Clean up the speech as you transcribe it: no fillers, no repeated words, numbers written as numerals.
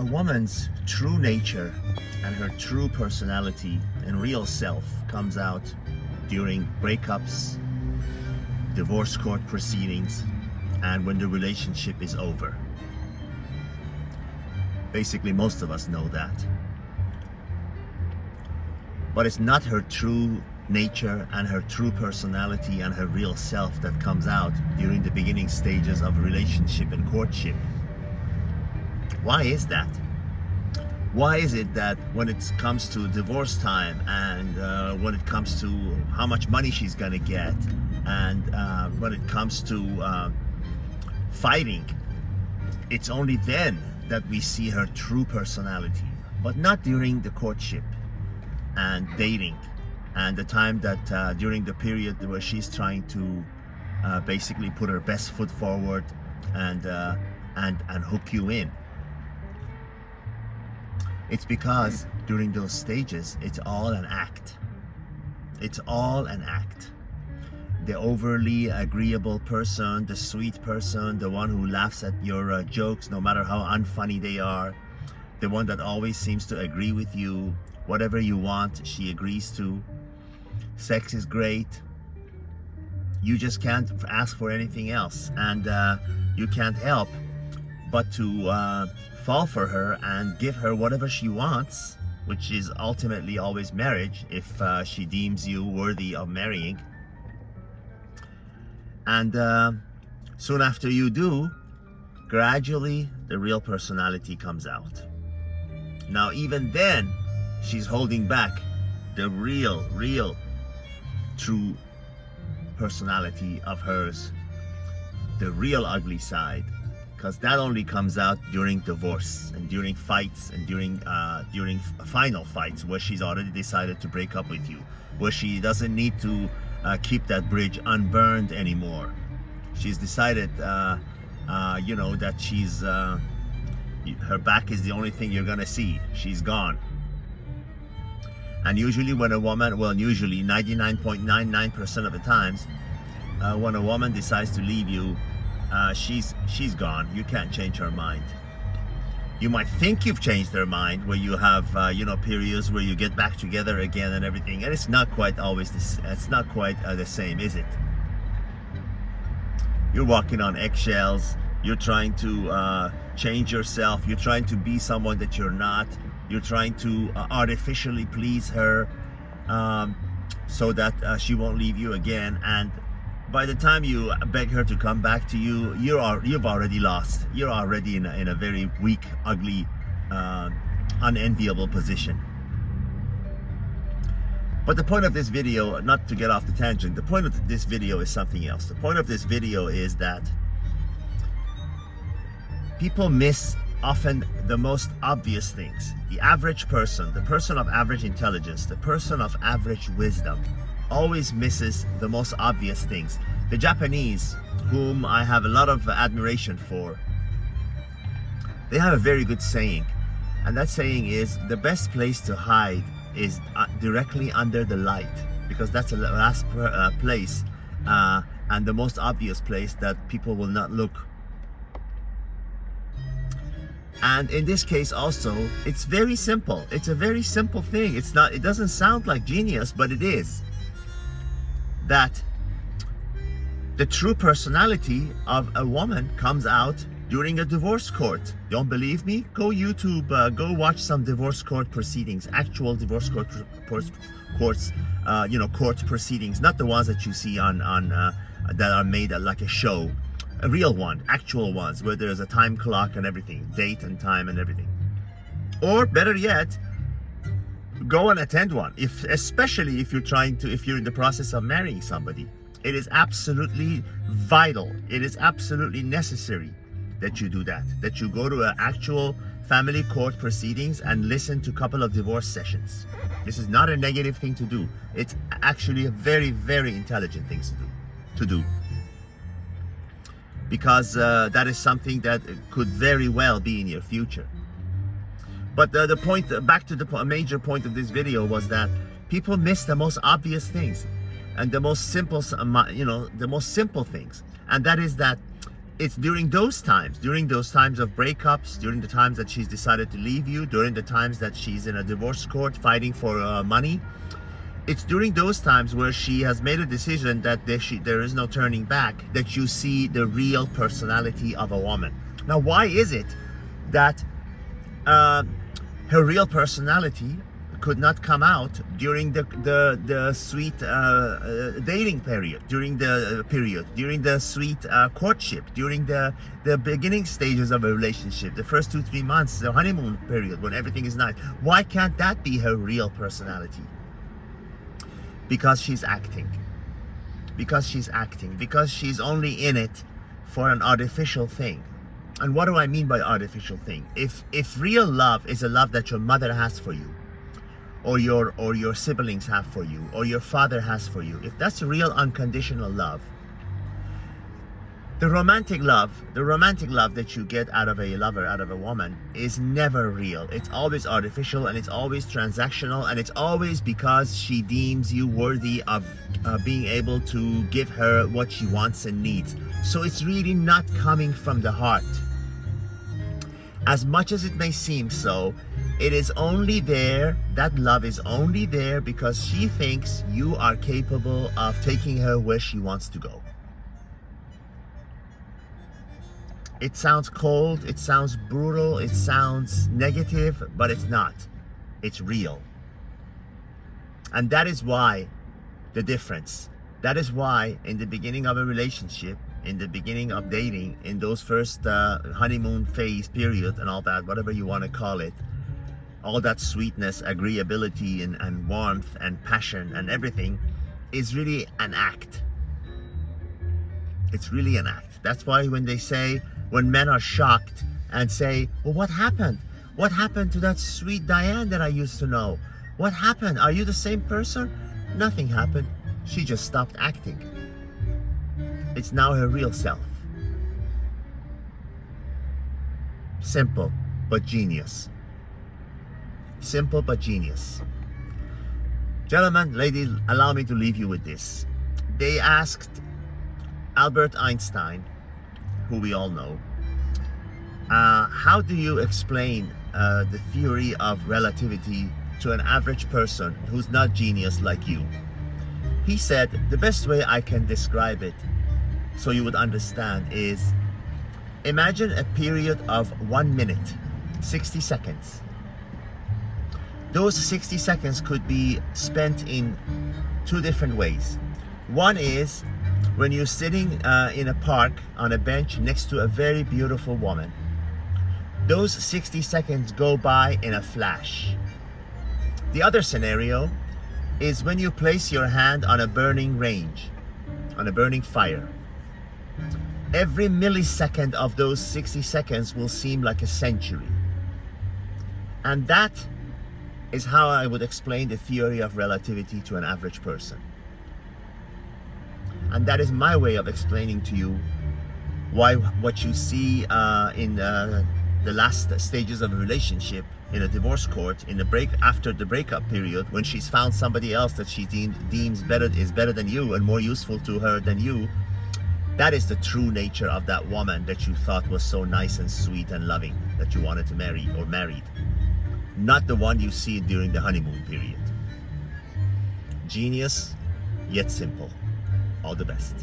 A woman's true nature and her true personality and real self comes out during breakups, divorce court proceedings, and when the relationship is over. Basically, most of us know that. But it's not her true nature and her true personality and her real self that comes out during the beginning stages of a relationship and courtship. Why is that? Why is it that when it comes to divorce time and when it comes to how much money she's gonna get and when it comes to fighting, it's only then that we see her true personality, but not during the courtship and dating and the time that during the period where she's trying to basically put her best foot forward and hook you in? It's because during those stages, it's all an act. It's all an act. The overly agreeable person, the sweet person, the one who laughs at your jokes no matter how unfunny they are, the one that always seems to agree with you, whatever you want, she agrees to. Sex is great. You just can't ask for anything else, and you can't help but to fall for her and give her whatever she wants, which is ultimately always marriage if she deems you worthy of marrying. And soon after you do, gradually the real personality comes out. Now even then, she's holding back the real, true personality of hers, the real ugly side. Because that only comes out during divorce and during fights and during final fights where she's already decided to break up with you, where she doesn't need to keep that bridge unburned anymore. She's decided, that she's her back is the only thing you're gonna see. She's gone. And usually when a woman, well, usually 99.99% of the times, when a woman decides to leave you, she's gone. You can't change her mind. You might think you've changed her mind, where you have periods where you get back together again and everything, and it's not quite always it's not quite the same, is it? You're walking on eggshells. You're trying to change yourself. You're trying to be someone that you're not. You're trying to artificially please her so that she won't leave you again. And by the time you beg her to come back to you, you've already lost. You're already in a very weak, ugly, unenviable position. But the point of this video, not to get off the tangent, the point of this video is something else. The point of this video is that people miss often the most obvious things. The average person, the person of average intelligence, the person of average wisdom, always misses the most obvious things. The Japanese, whom I have a lot of admiration for, they have a very good saying, and that saying is the best place to hide is directly under the light, because that's the last place and the most obvious place that people will not look. And in this case also, it's very simple. It's a very simple thing. It doesn't sound like genius, but it is. That the true personality of a woman comes out during a divorce court. Don't believe me? Go YouTube, go watch some divorce court proceedings, actual divorce court proceedings, not the ones that you see on that are made like a show. A real one, actual ones, where there's a time clock and everything, date and time and everything. Or better yet, go and attend one, especially if you're in the process of marrying somebody. It is absolutely vital, it is absolutely necessary that you do that you go to an actual family court proceedings and listen to a couple of divorce sessions. This is not a negative thing to do. It's actually a very, very intelligent thing to do. Because that is something that could very well be in your future. But the point, back to the major point of this video, was that people miss the most obvious things and the most simple, the most simple things. And that is that it's during those times of breakups, during the times that she's decided to leave you, during the times that she's in a divorce court fighting for money. It's during those times where she has made a decision that there is no turning back, that you see the real personality of a woman. Now, why is it that her real personality could not come out during the sweet dating period, during the sweet courtship, during the beginning stages of a relationship, the first 2-3 months, the honeymoon period, when everything is nice? Why can't that be her real personality? Because she's acting. Because she's only in it for an artificial thing. And what do I mean by artificial thing? If real love is a love that your mother has for you, or your siblings have for you, or your father has for you, if that's real unconditional love, the romantic love that you get out of a lover, out of a woman, is never real. It's always artificial, and it's always transactional, and it's always because she deems you worthy of being able to give her what she wants and needs. So it's really not coming from the heart. As much as it may seem so, it is only there, that love is only there because she thinks you are capable of taking her where she wants to go. It sounds cold, it sounds brutal, it sounds negative, but it's not. It's real. And that is why the difference. That is why in the beginning of a relationship, in the beginning of dating, in those first honeymoon phase period and all that, whatever you want to call it, all that sweetness, agreeability and warmth and passion and everything is really an act. It's really an act. That's why when they say, when men are shocked and say, well, what happened? What happened to that sweet Diane that I used to know? What happened? Are you the same person? Nothing happened. She just stopped acting. It's now her real self. Simple, but genius. Simple, but genius. Gentlemen, ladies, allow me to leave you with this. They asked Albert Einstein, who we all know, how do you explain the theory of relativity to an average person who's not genius like you? He said, the best way I can describe it so you would understand is, imagine a period of 1 minute, 60 seconds. Those 60 seconds could be spent in 2 different ways. One is when you're sitting in a park on a bench next to a very beautiful woman. Those 60 seconds go by in a flash. The other scenario is when you place your hand on a burning range, on a burning fire. Every millisecond of those 60 seconds will seem like a century. And that is how I would explain the theory of relativity to an average person. And that is my way of explaining to you why what you see in the last stages of a relationship, in a divorce court, in the after the breakup period, when she's found somebody else that she deems is better than you and more useful to her than you, that is the true nature of that woman that you thought was so nice and sweet and loving, that you wanted to marry or married. Not the one you see during the honeymoon period. Genius, yet simple. All the best.